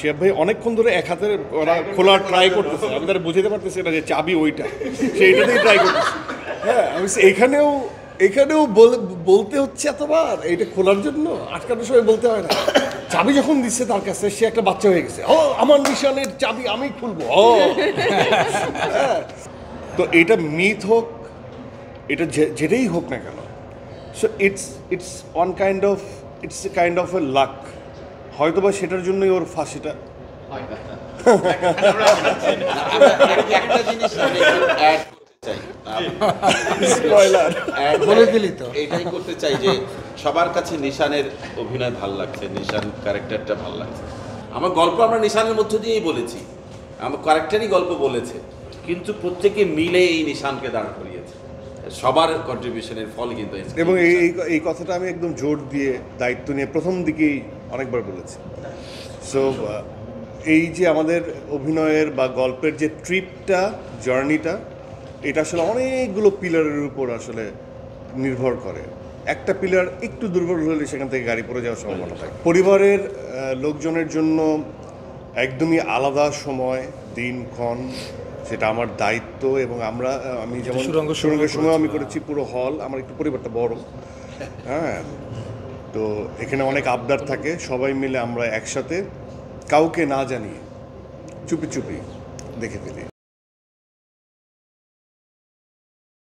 শিহাব ভাই অনেকক্ষণ ধরে এক হাতের ওরা খোলা ট্রাই করতেছে, আমি তারা বুঝাতে পারতেছি না যে চাবি ওইটা, সেইটাতেই ট্রাই করতেছে। হ্যাঁ, আমি এখানেও এখানেও বলতে হচ্ছে এতবার এইটা খোলার জন্য, আটকানোর সময় বলতে হয় না। চাবি যখন দিচ্ছে তার কাছে, সে একটা বাচ্চা হয়ে গেছে। ও আমার নিশানের চাবি আমি খুলবো। ও হ্যাঁ, তো এটা মিথ হোক, এটা যেটাই হোক না কেন, so it's one kind of it's a kind of a luck. হয়তোবা সেটার জন্যই ওর ফাঁসিটা। একটা জিনিস আমি একটু অ্যাড করতে চাই, স্পয়লার বলে দিলি তো। এটাই করতে চাই যে সবার কাছে নিশানের অভিনয় ভাল লাগছে, নিশান ক্যারেক্টারটা ভাল লাগছে। আমার গল্প আমরা নিশানের মধ্য দিয়েই বলেছি, আমার ক্যারেক্টারই গল্প বলেছে, কিন্তু প্রত্যেকে মিলে এই নিশানকে দাঁড় করিয়েছে। সবার কন্ট্রিবিউশনের ফল কিন্তু এবং এই কথাটা আমি একদম জোর দিয়ে দায়িত্ব নিয়ে প্রথম দিকেই অনেকবার বলেছি। সো এই যে আমাদের অভিনয়ের বা গল্পের যে ট্রিপটা, জার্নিটা, এটা আসলে অনেকগুলো পিলারের উপর আসলে নির্ভর করে। একটা পিলার একটু দুর্বল হলে সেখান থেকে গাড়ি পড়ে যাওয়ার সম্ভাবনা থাকে। পরিবারের লোকজনের জন্য একদমই আলাদা সময়, দিনক্ষণ, সেটা আমার দায়িত্ব। এবং আমি যেমন সুরঙ্গের সময় আমি করেছি পুরো হল, আমার একটু পরিবারটা বড়। হ্যাঁ, তো এখানে অনেক আবদার থাকে, সবাই মিলে আমরা একসাথে কাউকে না জানিয়ে চুপি চুপি দেখে ফেলি।